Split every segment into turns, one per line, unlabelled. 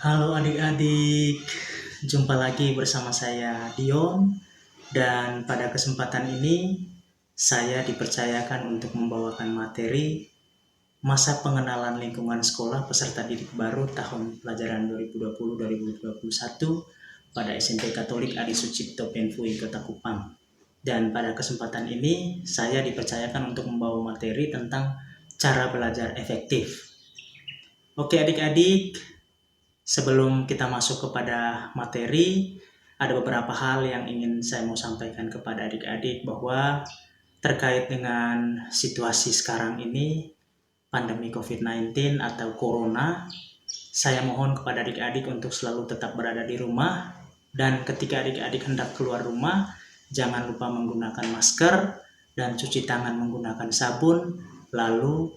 Halo adik-adik, jumpa lagi bersama saya Dion dan pada kesempatan ini saya dipercayakan untuk membawakan materi masa pengenalan lingkungan sekolah peserta didik baru tahun pelajaran 2020-2021 pada SMP Katolik Adi Sucipto Penfui Kota Kupang. Dan pada kesempatan ini saya dipercayakan untuk membawa materi tentang cara belajar efektif. Oke adik-adik, sebelum kita masuk kepada materi, ada beberapa hal yang ingin saya mau sampaikan kepada adik-adik bahwa terkait dengan situasi sekarang ini, pandemi COVID-19 atau Corona, saya mohon kepada adik-adik untuk selalu tetap berada di rumah, dan ketika adik-adik hendak keluar rumah, jangan lupa menggunakan masker dan cuci tangan menggunakan sabun, lalu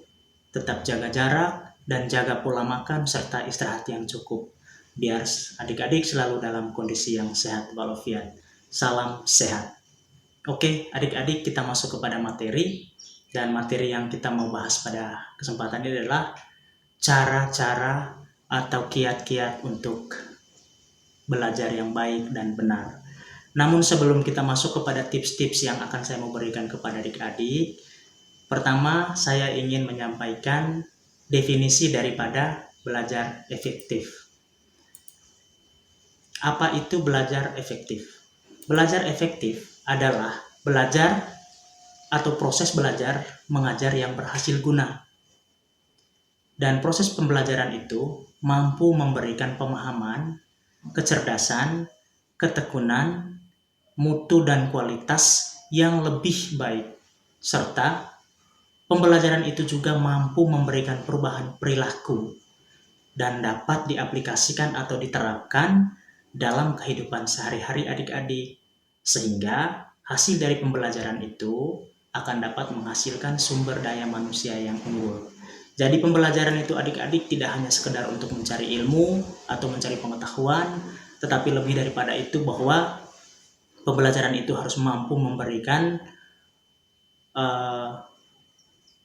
tetap jaga jarak dan jaga pola makan serta istirahat yang cukup biar adik-adik selalu dalam kondisi yang sehat walafiat. Salam sehat. Oke, adik-adik, kita masuk kepada materi, dan materi yang kita mau bahas pada kesempatan ini adalah cara-cara atau kiat-kiat untuk belajar yang baik dan benar. Namun sebelum kita masuk kepada tips-tips yang akan saya mau berikan kepada adik-adik, pertama saya ingin menyampaikan definisi daripada belajar efektif. Apa itu belajar efektif? Belajar efektif adalah belajar atau proses belajar mengajar yang berhasil guna. Dan proses pembelajaran itu mampu memberikan pemahaman, kecerdasan, ketekunan, mutu dan kualitas yang lebih baik, serta pembelajaran itu juga mampu memberikan perubahan perilaku dan dapat diaplikasikan atau diterapkan dalam kehidupan sehari-hari adik-adik, sehingga hasil dari pembelajaran itu akan dapat menghasilkan sumber daya manusia yang unggul. Jadi pembelajaran itu adik-adik tidak hanya sekedar untuk mencari ilmu atau mencari pengetahuan, tetapi lebih daripada itu bahwa pembelajaran itu harus mampu memberikan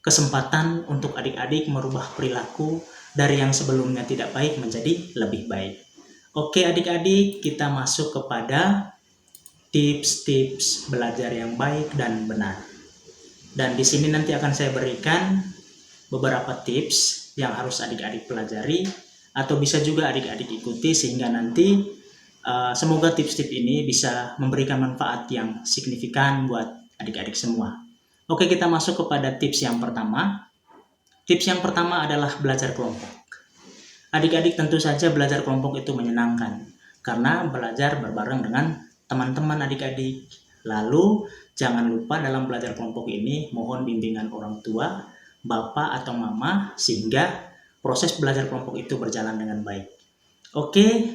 kesempatan untuk adik-adik merubah perilaku dari yang sebelumnya tidak baik menjadi lebih baik. Oke adik-adik, kita masuk kepada tips-tips belajar yang baik dan benar. Dan di sini nanti akan saya berikan beberapa tips yang harus adik-adik pelajari atau bisa juga adik-adik ikuti, sehingga nanti semoga tips-tips ini bisa memberikan manfaat yang signifikan buat adik-adik semua. Oke, kita masuk kepada tips yang pertama. Tips yang pertama adalah belajar kelompok. Adik-adik, tentu saja belajar kelompok itu menyenangkan karena belajar berbareng dengan teman-teman adik-adik. Lalu jangan lupa dalam belajar kelompok ini mohon bimbingan orang tua, bapak atau mama, sehingga proses belajar kelompok itu berjalan dengan baik. Oke,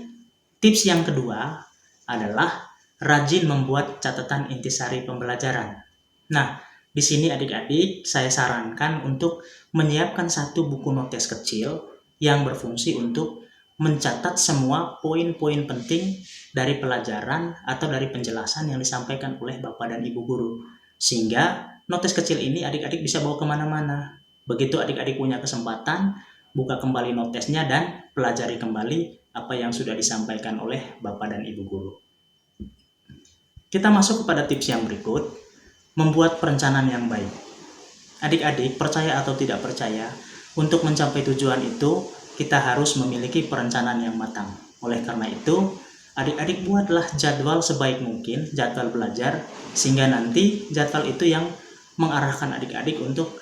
tips yang kedua adalah rajin membuat catatan intisari pembelajaran. Nah, di sini adik-adik saya sarankan untuk menyiapkan satu buku notes kecil yang berfungsi untuk mencatat semua poin-poin penting dari pelajaran atau dari penjelasan yang disampaikan oleh Bapak dan Ibu Guru. Sehingga notes kecil ini adik-adik bisa bawa kemana-mana. Begitu adik-adik punya kesempatan, buka kembali notesnya dan pelajari kembali apa yang sudah disampaikan oleh Bapak dan Ibu Guru. Kita masuk kepada tips yang berikut, membuat perencanaan yang baik. Adik-adik, percaya atau tidak percaya, untuk mencapai tujuan itu, kita harus memiliki perencanaan yang matang. Oleh karena itu, adik-adik buatlah jadwal sebaik mungkin, jadwal belajar, sehingga nanti jadwal itu yang mengarahkan adik-adik untuk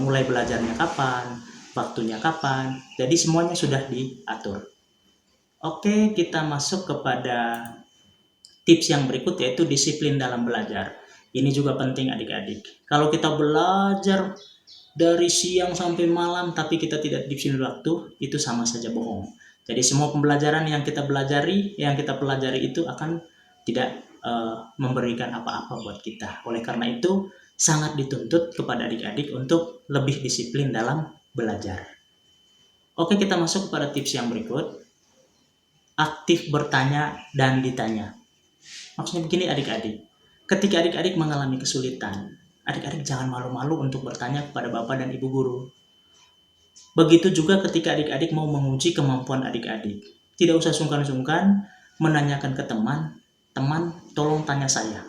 mulai belajarnya kapan, waktunya kapan, jadi semuanya sudah diatur. Oke, kita masuk kepada tips yang berikut, yaitu disiplin dalam belajar. Ini juga penting adik-adik. Kalau kita belajar dari siang sampai malam tapi kita tidak disiplin waktu, itu sama saja bohong. Jadi semua pembelajaran yang kita pelajari itu akan tidak memberikan apa-apa buat kita. Oleh karena itu sangat dituntut kepada adik-adik untuk lebih disiplin dalam belajar. Oke, kita masuk kepada tips yang berikut. Aktif bertanya dan ditanya. Maksudnya begini adik-adik, ketika adik-adik mengalami kesulitan, adik-adik jangan malu-malu untuk bertanya kepada Bapak dan Ibu Guru. Begitu juga ketika adik-adik mau menguji kemampuan adik-adik. tidak usah sungkan-sungkan menanyakan ke teman, teman tolong tanya saya,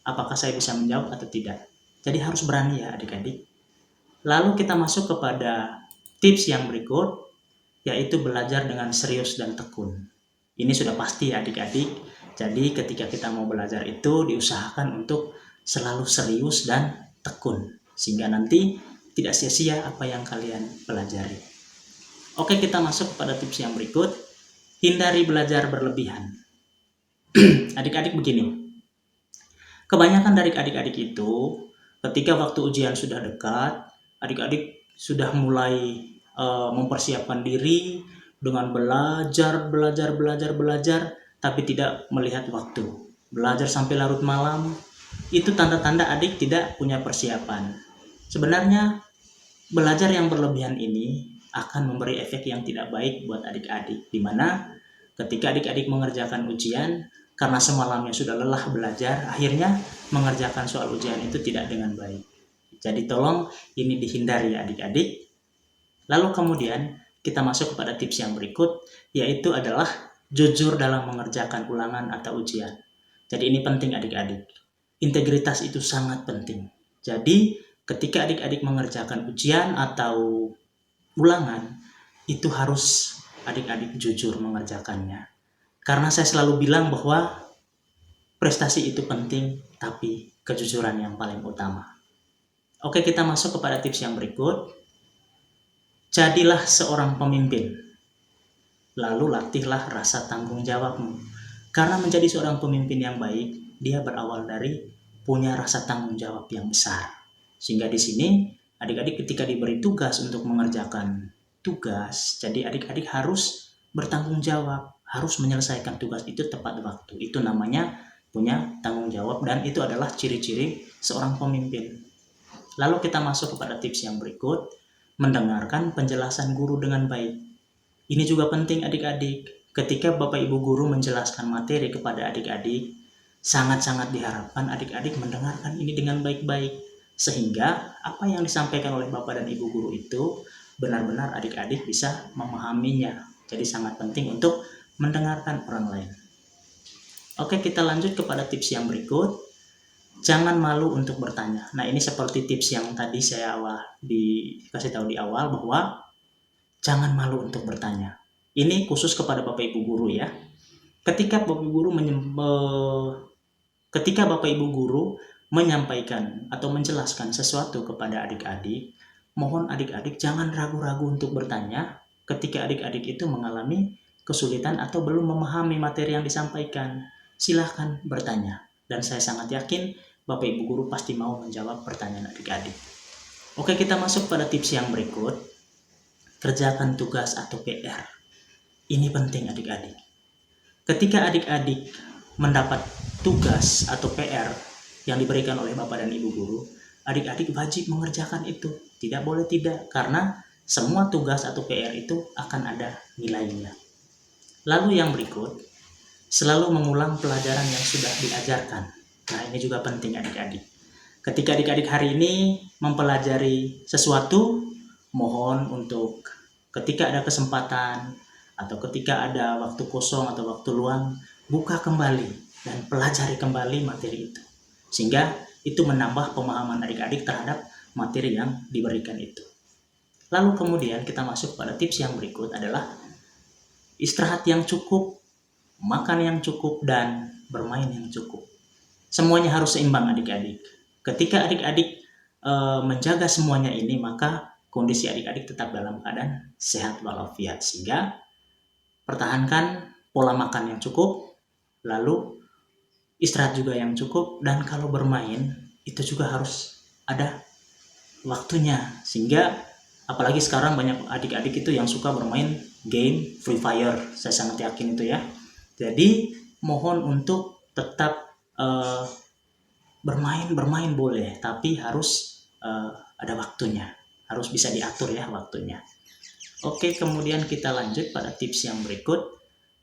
apakah saya bisa menjawab atau tidak. Jadi harus berani ya adik-adik. Lalu kita masuk kepada tips yang berikut, yaitu belajar dengan serius dan tekun. Ini sudah pasti ya adik-adik. Jadi ketika kita mau belajar itu diusahakan untuk selalu serius dan tekun, sehingga nanti tidak sia-sia apa yang kalian pelajari. Oke, kita masuk kepada tips yang berikut. Hindari belajar berlebihan. Adik-adik begini, kebanyakan dari adik-adik itu ketika waktu ujian sudah dekat, adik-adik sudah mulai mempersiapkan diri dengan belajar, tapi tidak melihat waktu. Belajar sampai larut malam, itu tanda-tanda adik tidak punya persiapan. Sebenarnya belajar yang berlebihan ini akan memberi efek yang tidak baik buat adik-adik, di mana ketika adik-adik mengerjakan ujian, karena semalamnya sudah lelah belajar, akhirnya mengerjakan soal ujian itu tidak dengan baik. Jadi tolong ini dihindari ya adik-adik. Lalu kemudian kita masuk kepada tips yang berikut, yaitu adalah jujur dalam mengerjakan ulangan atau ujian. Jadi ini penting adik-adik. Integritas itu sangat penting. Jadi ketika adik-adik mengerjakan ujian atau ulangan, itu harus adik-adik jujur mengerjakannya. Karena saya selalu bilang bahwa prestasi itu penting, tapi kejujuran yang paling utama. Oke, kita masuk kepada tips yang berikut. Jadilah seorang pemimpin, lalu latihlah rasa tanggung jawabmu. Karena menjadi seorang pemimpin yang baik, dia berawal dari punya rasa tanggung jawab yang besar. Sehingga di sini adik-adik ketika diberi tugas untuk mengerjakan tugas, jadi adik-adik harus bertanggung jawab, harus menyelesaikan tugas itu tepat waktu. Itu namanya punya tanggung jawab, dan itu adalah ciri-ciri seorang pemimpin. Lalu kita masuk kepada tips yang berikut, mendengarkan penjelasan guru dengan baik. Ini juga penting adik-adik. Ketika Bapak Ibu guru menjelaskan materi kepada adik-adik, sangat-sangat diharapkan adik-adik mendengarkan ini dengan baik-baik, sehingga apa yang disampaikan oleh Bapak dan Ibu guru itu benar-benar adik-adik bisa memahaminya. Jadi sangat penting untuk mendengarkan orang lain. Oke, kita lanjut kepada tips yang berikut. Jangan malu untuk bertanya. Nah, ini seperti tips yang tadi saya dikasih tahu di awal, bahwa jangan malu untuk bertanya. Ini khusus kepada Bapak Ibu guru ya. Ketika Bapak Ibu guru menyampaikan atau menjelaskan sesuatu kepada adik-adik, mohon adik-adik jangan ragu-ragu untuk bertanya ketika adik-adik itu mengalami kesulitan atau belum memahami materi yang disampaikan. Silahkan bertanya. Dan saya sangat yakin Bapak Ibu guru pasti mau menjawab pertanyaan adik-adik. Oke, kita masuk pada tips yang berikut. Kerjakan tugas atau PR. Ini penting adik-adik. Ketika adik-adik mendapat tugas atau PR yang diberikan oleh Bapak dan Ibu guru, adik-adik wajib mengerjakan itu. Tidak boleh tidak, karena semua tugas atau PR itu akan ada nilainya. Lalu yang berikut, selalu mengulang pelajaran yang sudah diajarkan. Nah, ini juga penting adik-adik. Ketika adik-adik hari ini mempelajari sesuatu, mohon untuk ketika ada kesempatan atau ketika ada waktu kosong atau waktu luang, buka kembali dan pelajari kembali materi itu. Sehingga itu menambah pemahaman adik-adik terhadap materi yang diberikan itu. Lalu kemudian kita masuk pada tips yang berikut adalah istirahat yang cukup, makan yang cukup, dan bermain yang cukup. Semuanya harus seimbang adik-adik. Ketika adik-adik menjaga semuanya ini, maka kondisi adik-adik tetap dalam keadaan sehat walafiat. Sehingga pertahankan pola makan yang cukup, lalu istirahat juga yang cukup, dan kalau bermain itu juga harus ada waktunya. Sehingga apalagi sekarang banyak adik-adik itu yang suka bermain game Free Fire, saya sangat yakin itu ya. Jadi mohon untuk tetap bermain boleh, tapi harus ada waktunya, harus bisa diatur ya waktunya. Oke, kemudian kita lanjut pada tips yang berikut.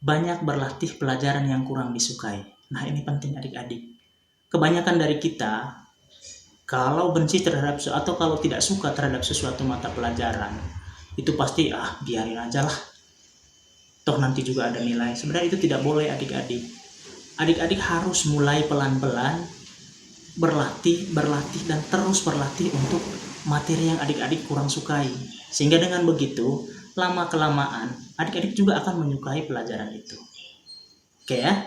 Banyak berlatih pelajaran yang kurang disukai. Nah, ini penting adik-adik. Kebanyakan dari kita kalau benci terhadap atau kalau tidak suka terhadap sesuatu mata pelajaran, itu pasti biarin aja lah. toh nanti juga ada nilai. Sebenarnya itu tidak boleh adik-adik. Adik-adik harus mulai pelan-pelan berlatih dan terus berlatih untuk materi yang adik-adik kurang sukai. Sehingga dengan begitu, lama-kelamaan adik-adik juga akan menyukai pelajaran itu. Oke ya,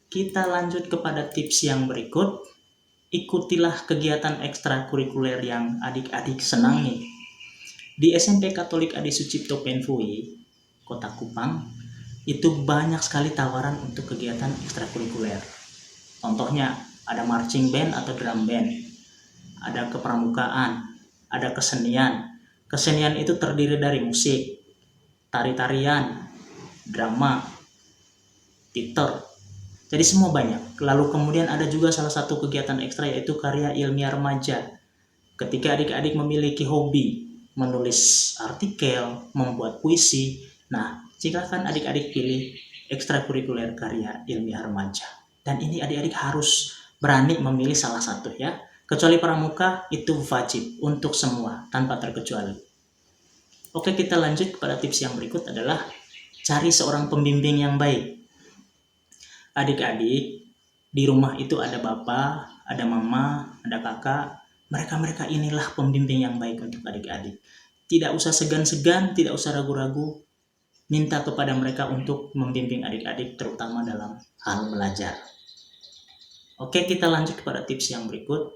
kita lanjut kepada tips yang berikut. Ikutilah kegiatan ekstrakurikuler yang adik-adik senangi. Di SMP Katolik Adi Sucipto Penfui, Kota Kupang, itu banyak sekali tawaran untuk kegiatan ekstrakurikuler. Contohnya, ada marching band atau drum band, ada kepramukaan, ada kesenian. Kesenian itu terdiri dari musik, tari-tarian, drama, teater. Jadi semua banyak. Lalu kemudian ada juga salah satu kegiatan ekstra yaitu karya ilmiah remaja. Ketika adik-adik memiliki hobi menulis artikel, membuat puisi, nah silakan adik-adik pilih ekstrakurikuler karya ilmiah remaja. Dan ini adik-adik harus berani memilih salah satu ya. Kecuali pramuka itu wajib untuk semua tanpa terkecuali. Oke, kita lanjut pada tips yang berikut adalah cari seorang pembimbing yang baik. Adik-adik, di rumah itu ada bapak, ada mama, ada kakak. Mereka inilah pembimbing yang baik untuk adik-adik. Tidak usah segan-segan, tidak usah ragu-ragu. Minta kepada mereka untuk membimbing adik-adik terutama dalam hal belajar. Oke, kita lanjut kepada tips yang berikut.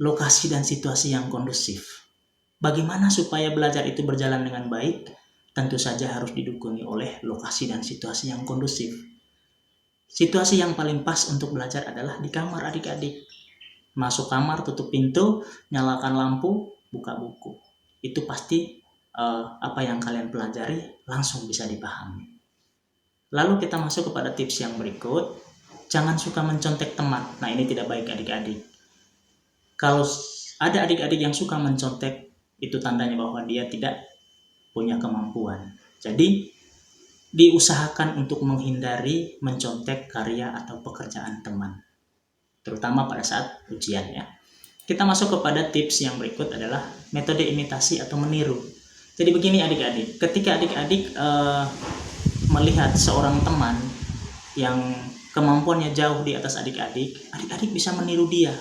Lokasi dan situasi yang kondusif. Bagaimana supaya belajar itu berjalan dengan baik? Tentu saja harus didukungi oleh lokasi dan situasi yang kondusif. Situasi yang paling pas untuk belajar adalah di kamar adik-adik. Masuk kamar, tutup pintu, nyalakan lampu, buka buku. Itu pasti apa yang kalian pelajari langsung bisa dipahami. Lalu kita masuk kepada tips yang berikut. Jangan suka mencontek teman. Nah, ini tidak baik adik-adik. Kalau ada adik-adik yang suka mencontek, itu tandanya bahwa dia tidak punya kemampuan. Jadi diusahakan untuk menghindari mencontek karya atau pekerjaan teman, terutama pada saat ujian ya. Kita masuk kepada tips yang berikut adalah metode imitasi atau meniru. Jadi begini adik-adik, ketika adik-adik melihat seorang teman yang kemampuannya jauh di atas adik-adik, adik-adik bisa meniru dia,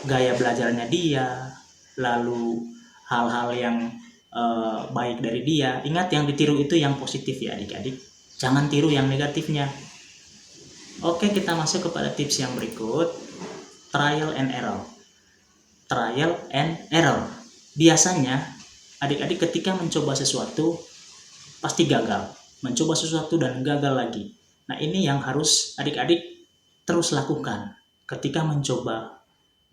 gaya belajarnya dia, lalu hal-hal yang baik dari dia. Ingat, yang ditiru itu yang positif ya adik-adik, jangan tiru yang negatifnya. Oke, kita masuk kepada tips yang berikut, trial and error. Trial and error. Biasanya adik-adik ketika mencoba sesuatu pasti gagal, mencoba sesuatu dan gagal lagi. Nah, ini yang harus adik-adik terus lakukan ketika mencoba.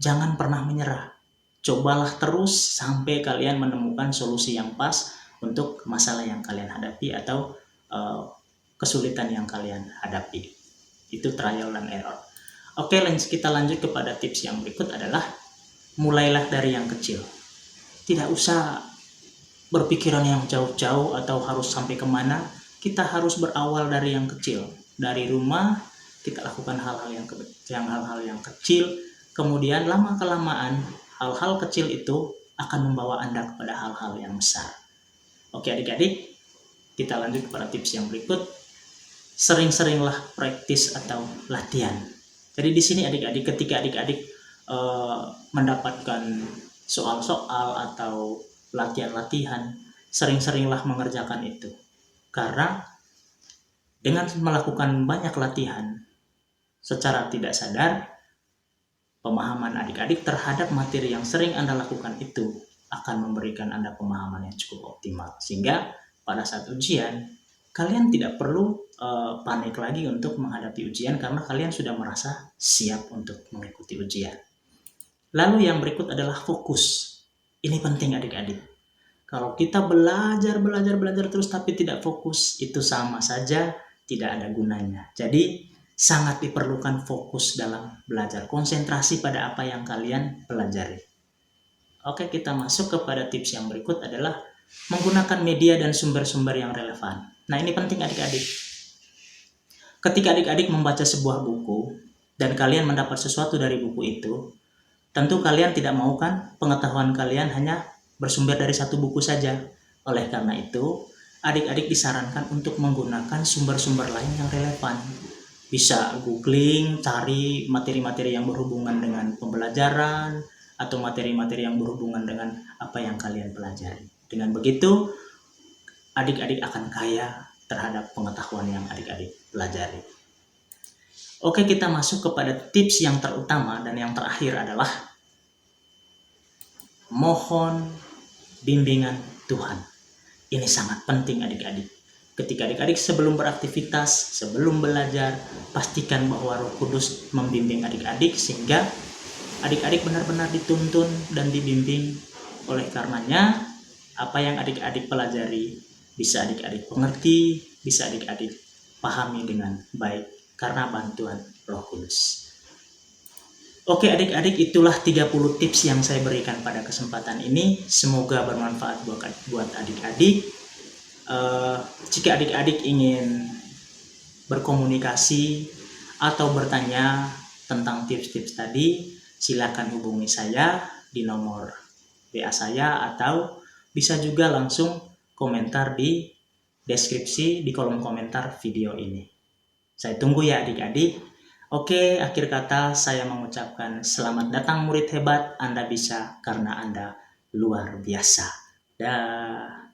Jangan pernah menyerah. Cobalah terus sampai kalian menemukan solusi yang pas untuk masalah yang kalian hadapi atau kesulitan yang kalian hadapi. Itu trial and error. Oke, kita lanjut kepada tips yang berikut adalah mulailah dari yang kecil. Tidak usah berpikiran yang jauh-jauh atau harus sampai kemana. Kita harus berawal dari yang kecil. Dari rumah kita lakukan hal-hal yang kecil. Kemudian lama-kelamaan hal-hal kecil itu akan membawa Anda kepada hal-hal yang besar. Oke adik-adik, kita lanjut kepada tips yang berikut. Sering-seringlah praktis atau latihan. Jadi di sini adik-adik, ketika adik-adik mendapatkan soal-soal atau latihan-latihan, sering-seringlah mengerjakan itu. Karena dengan melakukan banyak latihan, secara tidak sadar, pemahaman adik-adik terhadap materi yang sering Anda lakukan itu akan memberikan Anda pemahaman yang cukup optimal. Sehingga pada saat ujian, kalian tidak perlu panik lagi untuk menghadapi ujian karena kalian sudah merasa siap untuk mengikuti ujian. Lalu yang berikut adalah fokus. Ini penting adik-adik. Kalau kita belajar terus tapi tidak fokus, itu sama saja tidak ada gunanya. Jadi sangat diperlukan fokus dalam belajar, konsentrasi pada apa yang kalian pelajari. Oke, kita masuk kepada tips yang berikut adalah menggunakan media dan sumber-sumber yang relevan. Nah, ini penting adik-adik. Ketika adik-adik membaca sebuah buku dan kalian mendapat sesuatu dari buku itu, tentu kalian tidak mau kan pengetahuan kalian hanya bersumber dari satu buku saja. Oleh karena itu, adik-adik disarankan untuk menggunakan sumber-sumber lain yang relevan. Bisa googling, cari materi-materi yang berhubungan dengan pembelajaran, atau materi-materi yang berhubungan dengan apa yang kalian pelajari. Dengan begitu, adik-adik akan kaya terhadap pengetahuan yang adik-adik pelajari. Oke, kita masuk kepada tips yang terutama dan yang terakhir adalah mohon bimbingan Tuhan. Ini sangat penting adik-adik. Ketika adik-adik sebelum beraktivitas, sebelum belajar, pastikan bahwa Roh Kudus membimbing adik-adik sehingga adik-adik benar-benar dituntun dan dibimbing. Oleh karenanya, apa yang adik-adik pelajari bisa adik-adik mengerti, bisa adik-adik pahami dengan baik karena bantuan Roh Kudus. Oke adik-adik, itulah 30 tips yang saya berikan pada kesempatan ini. Semoga bermanfaat buat adik-adik. Jika adik-adik ingin berkomunikasi atau bertanya tentang tips-tips tadi, silakan hubungi saya di nomor WA saya, atau bisa juga langsung komentar di deskripsi di kolom komentar video ini. Saya tunggu ya adik-adik. Oke, akhir kata saya mengucapkan selamat datang murid hebat. Anda bisa karena Anda luar biasa. Dah.